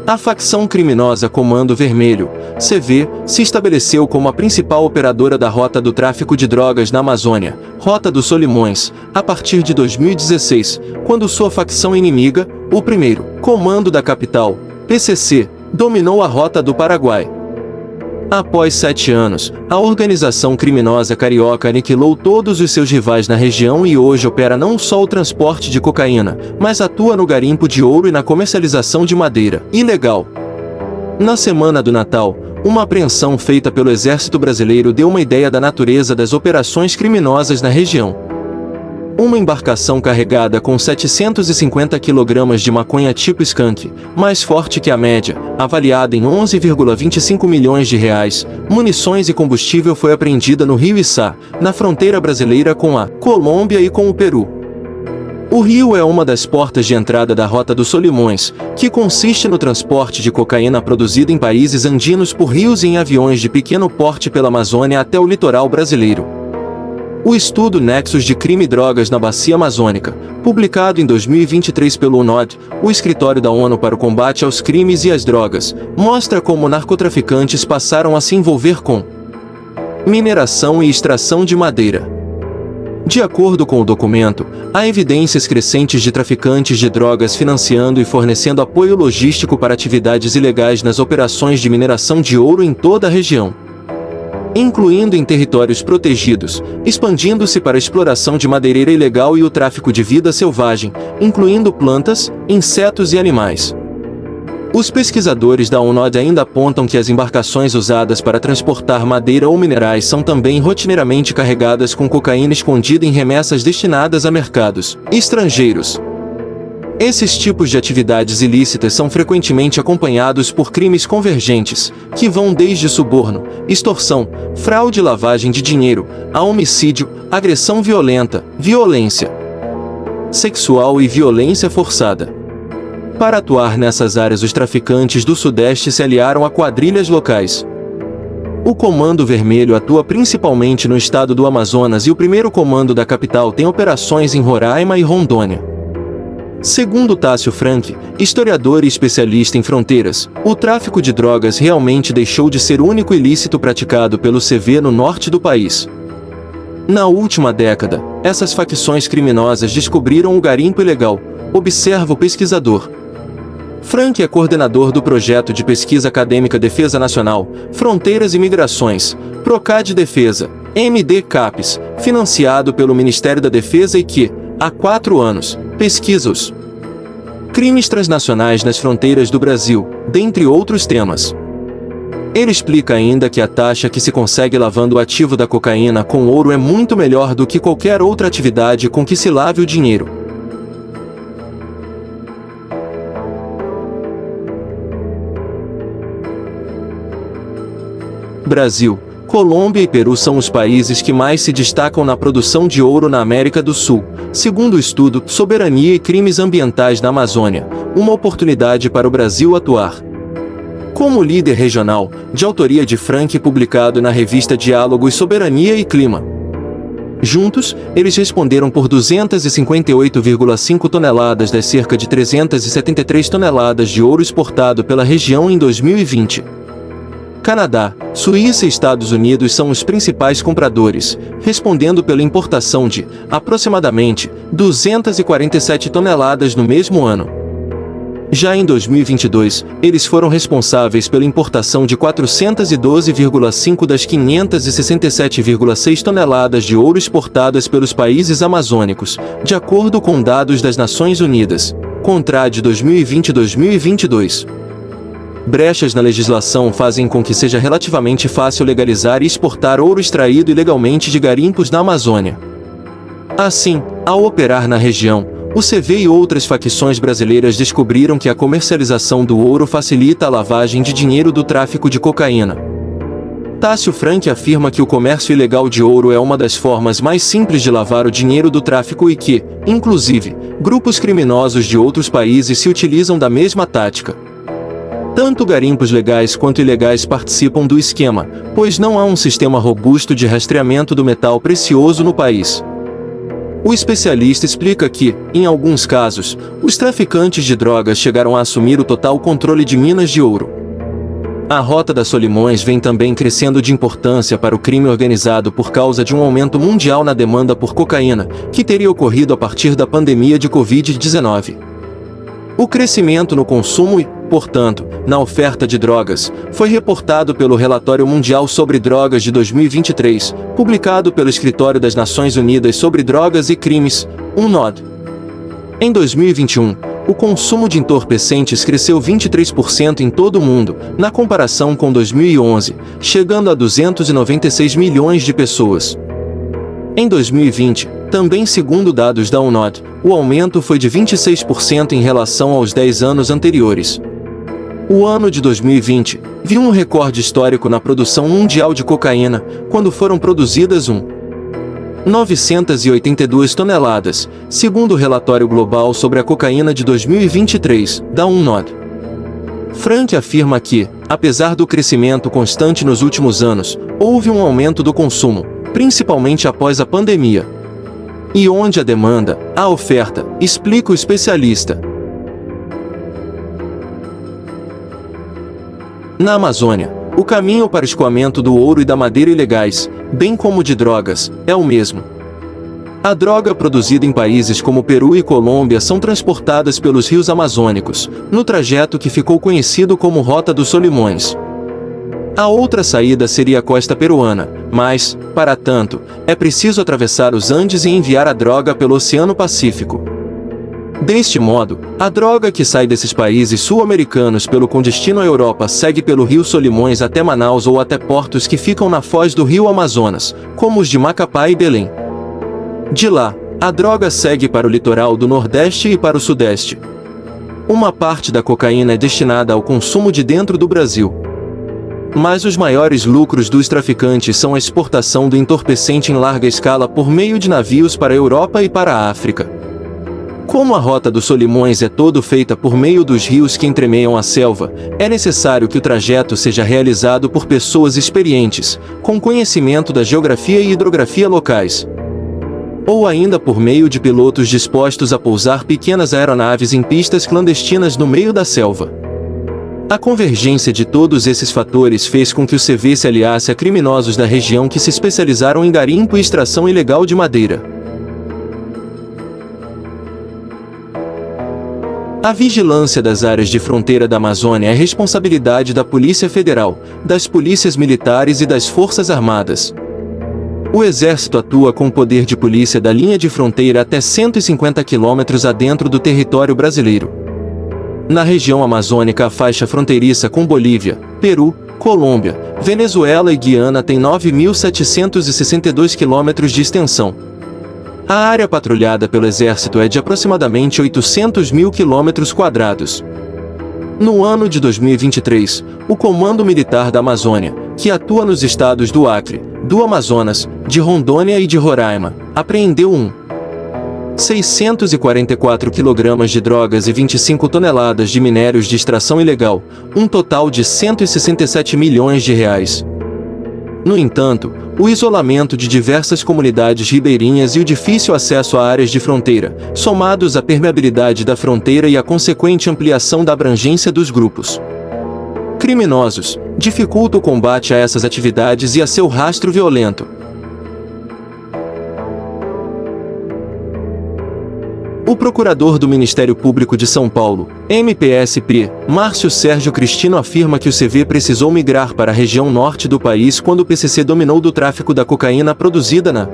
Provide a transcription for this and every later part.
A facção criminosa Comando Vermelho, CV, se estabeleceu como a principal operadora da rota do tráfico de drogas na Amazônia, Rota dos Solimões, a partir de 2016, quando sua facção inimiga, o primeiro Comando da Capital, PCC, dominou a Rota do Paraguai. Após 7 anos, a organização criminosa carioca aniquilou todos os seus rivais na região e hoje opera não só o transporte de cocaína, mas atua no garimpo de ouro e na comercialização de madeira ilegal. Na semana do Natal, uma apreensão feita pelo Exército Brasileiro deu uma ideia da natureza das operações criminosas na região. Uma embarcação carregada com 750 kg de maconha tipo skunk, mais forte que a média, avaliada em 11,25 milhões de reais, munições e combustível foi apreendida no Rio Içá, na fronteira brasileira com a Colômbia e com o Peru. O rio é uma das portas de entrada da Rota dos Solimões, que consiste no transporte de cocaína produzida em países andinos por rios e em aviões de pequeno porte pela Amazônia até o litoral brasileiro. O estudo Nexos de Crime e Drogas na Bacia Amazônica, publicado em 2023 pelo UNODC, o Escritório da ONU para o Combate aos Crimes e às Drogas, mostra como narcotraficantes passaram a se envolver com mineração e extração de madeira. De acordo com o documento, há evidências crescentes de traficantes de drogas financiando e fornecendo apoio logístico para atividades ilegais nas operações de mineração de ouro em toda a região, incluindo em territórios protegidos, expandindo-se para a exploração de madeireira ilegal e o tráfico de vida selvagem, incluindo plantas, insetos e animais. Os pesquisadores da UNODC ainda apontam que as embarcações usadas para transportar madeira ou minerais são também rotineiramente carregadas com cocaína escondida em remessas destinadas a mercados estrangeiros. Esses tipos de atividades ilícitas são frequentemente acompanhados por crimes convergentes, que vão desde suborno, extorsão, fraude e lavagem de dinheiro, a homicídio, agressão violenta, violência sexual e violência forçada. Para atuar nessas áreas, os traficantes do Sudeste se aliaram a quadrilhas locais. O Comando Vermelho atua principalmente no estado do Amazonas e o primeiro comando da capital tem operações em Roraima e Rondônia. Segundo Tássio Frank, historiador e especialista em fronteiras, o tráfico de drogas realmente deixou de ser o único ilícito praticado pelo CV no norte do país. Na última década, essas facções criminosas descobriram o garimpo ilegal, observa o pesquisador. Frank é coordenador do projeto de pesquisa acadêmica Defesa Nacional, Fronteiras e Migrações, Procad Defesa, MD-CAPES, financiado pelo Ministério da Defesa e que, há 4 anos, pesquisa os crimes transnacionais nas fronteiras do Brasil, dentre outros temas. Ele explica ainda que a taxa que se consegue lavando o ativo da cocaína com ouro é muito melhor do que qualquer outra atividade com que se lave o dinheiro. Brasil, Colômbia e Peru são os países que mais se destacam na produção de ouro na América do Sul, segundo o estudo Soberania e Crimes Ambientais na Amazônia, uma oportunidade para o Brasil atuar como líder regional, de autoria de Frank, publicado na revista Diálogos Soberania e Clima. Juntos, eles responderam por 258,5 toneladas das cerca de 373 toneladas de ouro exportado pela região em 2020. Canadá, Suíça e Estados Unidos são os principais compradores, respondendo pela importação de, aproximadamente, 247 toneladas no mesmo ano. Já em 2022, eles foram responsáveis pela importação de 412,5 das 567,6 toneladas de ouro exportadas pelos países amazônicos, de acordo com dados das Nações Unidas, CONTRAD 2020-2022. Brechas na legislação fazem com que seja relativamente fácil legalizar e exportar ouro extraído ilegalmente de garimpos na Amazônia. Assim, ao operar na região, o CV e outras facções brasileiras descobriram que a comercialização do ouro facilita a lavagem de dinheiro do tráfico de cocaína. Tássio Frank afirma que o comércio ilegal de ouro é uma das formas mais simples de lavar o dinheiro do tráfico e que, inclusive, grupos criminosos de outros países se utilizam da mesma tática. Tanto garimpos legais quanto ilegais participam do esquema, pois não há um sistema robusto de rastreamento do metal precioso no país. O especialista explica que, em alguns casos, os traficantes de drogas chegaram a assumir o total controle de minas de ouro. A Rota das Solimões vem também crescendo de importância para o crime organizado por causa de um aumento mundial na demanda por cocaína, que teria ocorrido a partir da pandemia de Covid-19. O crescimento no consumo e, portanto, na oferta de drogas, foi reportado pelo Relatório Mundial sobre Drogas de 2023, publicado pelo Escritório das Nações Unidas sobre Drogas e Crimes, UNODC. Em 2021, o consumo de entorpecentes cresceu 23% em todo o mundo, na comparação com 2011, chegando a 296 milhões de pessoas. Em 2020, também segundo dados da UNODC, o aumento foi de 26% em relação aos 10 anos anteriores. O ano de 2020 viu um recorde histórico na produção mundial de cocaína, quando foram produzidas 982 toneladas, segundo o relatório global sobre a cocaína de 2023, da UNODC. Frank afirma que, apesar do crescimento constante nos últimos anos, houve um aumento do consumo, principalmente após a pandemia. E onde a demanda, a oferta, explica o especialista. Na Amazônia, o caminho para o escoamento do ouro e da madeira ilegais, bem como de drogas, é o mesmo. A droga produzida em países como Peru e Colômbia são transportadas pelos rios amazônicos, no trajeto que ficou conhecido como Rota dos Solimões. A outra saída seria a costa peruana, mas, para tanto, é preciso atravessar os Andes e enviar a droga pelo Oceano Pacífico. Deste modo, a droga que sai desses países sul-americanos com destino à Europa segue pelo rio Solimões até Manaus ou até portos que ficam na foz do rio Amazonas, como os de Macapá e Belém. De lá, a droga segue para o litoral do Nordeste e para o Sudeste. Uma parte da cocaína é destinada ao consumo de dentro do Brasil. Mas os maiores lucros dos traficantes são a exportação do entorpecente em larga escala por meio de navios para a Europa e para a África. Como a Rota dos Solimões é toda feita por meio dos rios que entremeiam a selva, é necessário que o trajeto seja realizado por pessoas experientes, com conhecimento da geografia e hidrografia locais. Ou ainda por meio de pilotos dispostos a pousar pequenas aeronaves em pistas clandestinas no meio da selva. A convergência de todos esses fatores fez com que o CV se aliasse a criminosos da região que se especializaram em garimpo e extração ilegal de madeira. A vigilância das áreas de fronteira da Amazônia é responsabilidade da Polícia Federal, das polícias militares e das Forças Armadas. O Exército atua com poder de polícia da linha de fronteira até 150 quilômetros adentro do território brasileiro. Na região amazônica, a faixa fronteiriça com Bolívia, Peru, Colômbia, Venezuela e Guiana tem 9.762 quilômetros de extensão. A área patrulhada pelo Exército é de aproximadamente 800 mil quilômetros quadrados. No ano de 2023, o Comando Militar da Amazônia, que atua nos estados do Acre, do Amazonas, de Rondônia e de Roraima, apreendeu 644 kg de drogas e 25 toneladas de minérios de extração ilegal, um total de 167 milhões de reais. No entanto, o isolamento de diversas comunidades ribeirinhas e o difícil acesso a áreas de fronteira, somados à permeabilidade da fronteira e à consequente ampliação da abrangência dos grupos criminosos, dificulta o combate a essas atividades e a seu rastro violento. O procurador do Ministério Público de São Paulo, MPSP, Márcio Sérgio Cristino afirma que o CV precisou migrar para a região norte do país quando o PCC dominou do tráfico da cocaína produzida na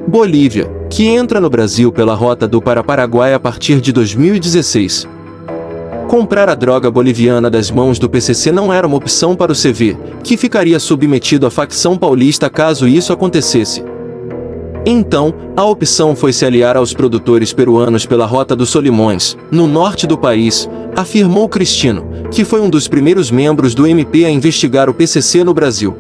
Bolívia, que entra no Brasil pela rota do Paraguai a partir de 2016. Comprar a droga boliviana das mãos do PCC não era uma opção para o CV, que ficaria submetido à facção paulista caso isso acontecesse. Então, a opção foi se aliar aos produtores peruanos pela Rota dos Solimões, no norte do país, afirmou Cristino, que foi um dos primeiros membros do MP a investigar o PCC no Brasil.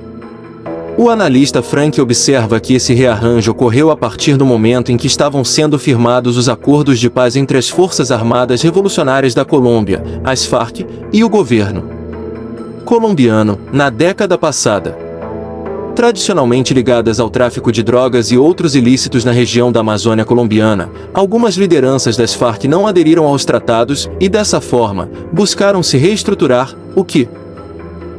O analista Frank observa que esse rearranjo ocorreu a partir do momento em que estavam sendo firmados os acordos de paz entre as Forças Armadas Revolucionárias da Colômbia, as FARC, e o governo colombiano, na década passada. Tradicionalmente ligadas ao tráfico de drogas e outros ilícitos na região da Amazônia colombiana, algumas lideranças das Farc não aderiram aos tratados e, dessa forma, buscaram se reestruturar, o que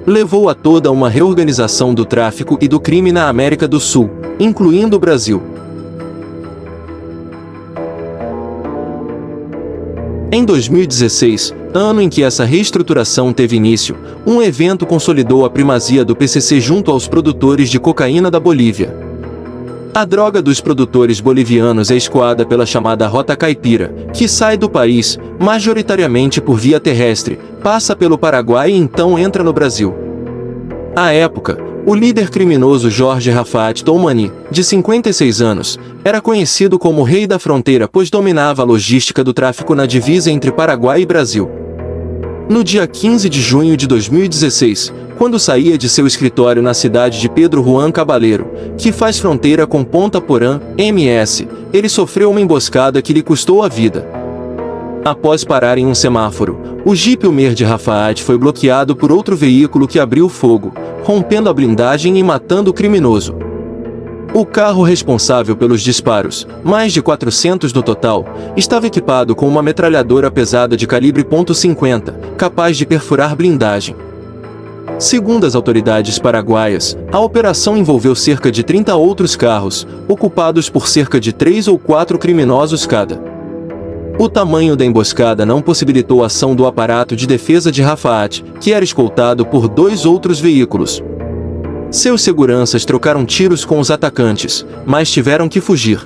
levou a toda uma reorganização do tráfico e do crime na América do Sul, incluindo o Brasil. Em 2016, ano em que essa reestruturação teve início, um evento consolidou a primazia do PCC junto aos produtores de cocaína da Bolívia. A droga dos produtores bolivianos é escoada pela chamada Rota Caipira, que sai do país, majoritariamente por via terrestre, passa pelo Paraguai e então entra no Brasil. À época, o líder criminoso Jorge Rafat Toumani, de 56 anos, era conhecido como o Rei da Fronteira pois dominava a logística do tráfico na divisa entre Paraguai e Brasil. No dia 15 de junho de 2016, quando saía de seu escritório na cidade de Pedro Juan Cabaleiro, que faz fronteira com Ponta Porã, MS, ele sofreu uma emboscada que lhe custou a vida. Após parar em um semáforo, o Jeep Hummer de Rafat foi bloqueado por outro veículo que abriu fogo, rompendo a blindagem e matando o criminoso. O carro responsável pelos disparos, mais de 400 no total, estava equipado com uma metralhadora pesada de calibre .50, capaz de perfurar blindagem. Segundo as autoridades paraguaias, a operação envolveu cerca de 30 outros carros, ocupados por cerca de 3 ou 4 criminosos cada. O tamanho da emboscada não possibilitou a ação do aparato de defesa de Rafat, que era escoltado por 2 outros veículos. Seus seguranças trocaram tiros com os atacantes, mas tiveram que fugir.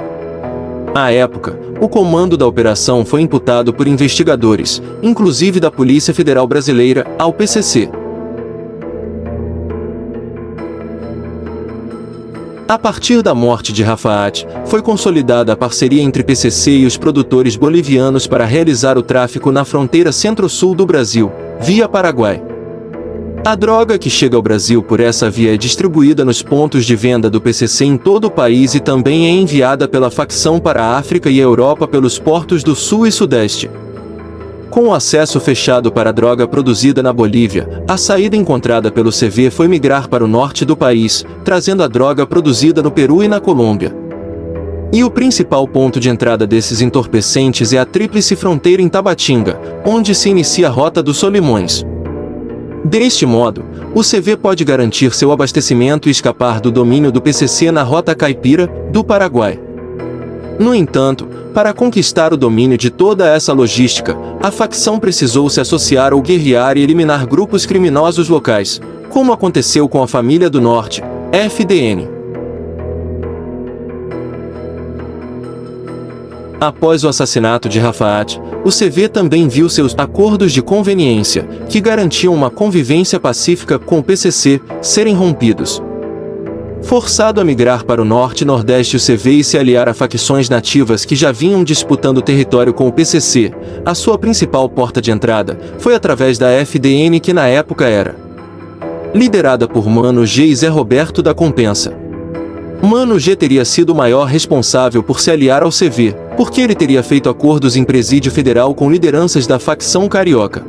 À época, o comando da operação foi imputado por investigadores, inclusive da Polícia Federal Brasileira, ao PCC. A partir da morte de Rafat, foi consolidada a parceria entre PCC e os produtores bolivianos para realizar o tráfico na fronteira centro-sul do Brasil, via Paraguai. A droga que chega ao Brasil por essa via é distribuída nos pontos de venda do PCC em todo o país e também é enviada pela facção para a África e a Europa pelos portos do Sul e Sudeste. Com o acesso fechado para a droga produzida na Bolívia, a saída encontrada pelo CV foi migrar para o norte do país, trazendo a droga produzida no Peru e na Colômbia. E o principal ponto de entrada desses entorpecentes é a tríplice fronteira em Tabatinga, onde se inicia a Rota dos Solimões. Deste modo, o CV pode garantir seu abastecimento e escapar do domínio do PCC na Rota Caipira, do Paraguai. No entanto, para conquistar o domínio de toda essa logística, a facção precisou se associar ou guerrear e eliminar grupos criminosos locais, como aconteceu com a Família do Norte, FDN. Após o assassinato de Rafat, o CV também viu seus acordos de conveniência, que garantiam uma convivência pacífica com o PCC, serem rompidos. Forçado a migrar para o norte e nordeste, o CV e se aliar a facções nativas que já vinham disputando território com o PCC, a sua principal porta de entrada foi através da FDN, que na época era liderada por Mano G e Zé Roberto da Compensa. Mano G teria sido o maior responsável por se aliar ao CV, porque ele teria feito acordos em presídio federal com lideranças da facção carioca.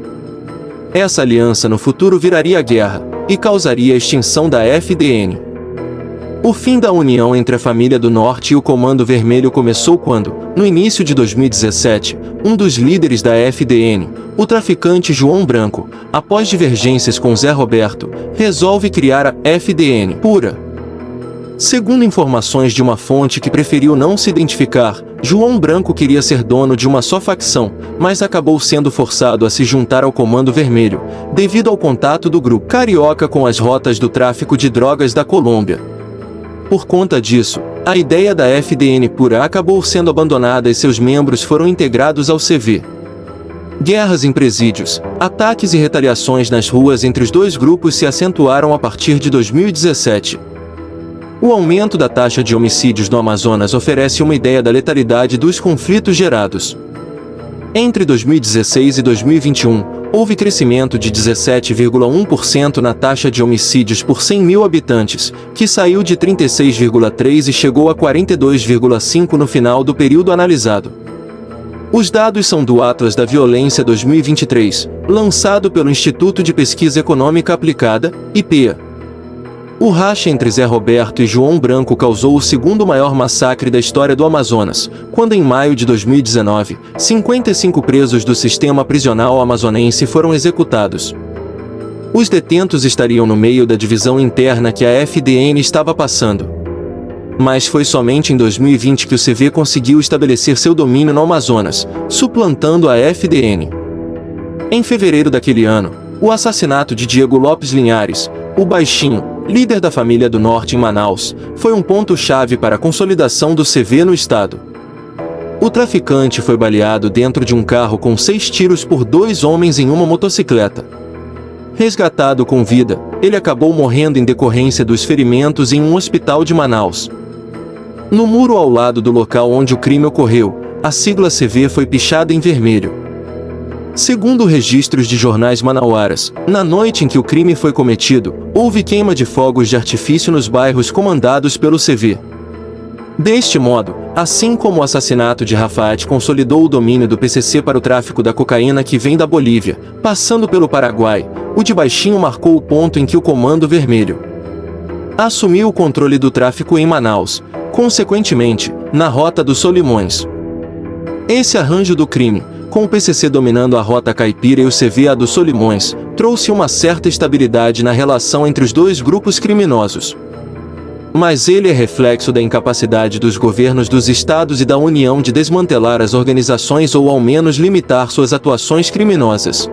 Essa aliança no futuro viraria a guerra, e causaria a extinção da FDN. O fim da união entre a Família do Norte e o Comando Vermelho começou quando, no início de 2017, um dos líderes da FDN, o traficante João Branco, após divergências com Zé Roberto, resolve criar a FDN Pura. Segundo informações de uma fonte que preferiu não se identificar, João Branco queria ser dono de uma só facção, mas acabou sendo forçado a se juntar ao Comando Vermelho, devido ao contato do grupo carioca com as rotas do tráfico de drogas da Colômbia. Por conta disso, a ideia da FDN Pura acabou sendo abandonada e seus membros foram integrados ao CV. Guerras em presídios, ataques e retaliações nas ruas entre os dois grupos se acentuaram a partir de 2017. O aumento da taxa de homicídios no Amazonas oferece uma ideia da letalidade dos conflitos gerados. Entre 2016 e 2021, houve crescimento de 17,1% na taxa de homicídios por 100 mil habitantes, que saiu de 36,3 e chegou a 42,5 no final do período analisado. Os dados são do Atlas da Violência 2023, lançado pelo Instituto de Pesquisa Econômica Aplicada, IPEA. O racha entre Zé Roberto e João Branco causou o segundo maior massacre da história do Amazonas, quando em maio de 2019, 55 presos do sistema prisional amazonense foram executados. Os detentos estariam no meio da divisão interna que a FDN estava passando. Mas foi somente em 2020 que o CV conseguiu estabelecer seu domínio no Amazonas, suplantando a FDN. Em fevereiro daquele ano, o assassinato de Diego Lopes Linhares, o Baixinho, líder da família do Norte em Manaus, foi um ponto-chave para a consolidação do CV no estado. O traficante foi baleado dentro de um carro com 6 tiros por 2 homens em uma motocicleta. Resgatado com vida, ele acabou morrendo em decorrência dos ferimentos em um hospital de Manaus. No muro ao lado do local onde o crime ocorreu, a sigla CV foi pichada em vermelho. Segundo registros de jornais manauaras, na noite em que o crime foi cometido, houve queima de fogos de artifício nos bairros comandados pelo CV. Deste modo, assim como o assassinato de Rafat consolidou o domínio do PCC para o tráfico da cocaína que vem da Bolívia, passando pelo Paraguai, o de Baixinho marcou o ponto em que o Comando Vermelho assumiu o controle do tráfico em Manaus, consequentemente, na Rota dos Solimões. Esse arranjo do crime, com o PCC dominando a Rota Caipira e o CV a dos Solimões, trouxe uma certa estabilidade na relação entre os dois grupos criminosos. Mas ele é reflexo da incapacidade dos governos dos estados e da União de desmantelar as organizações ou ao menos limitar suas atuações criminosas.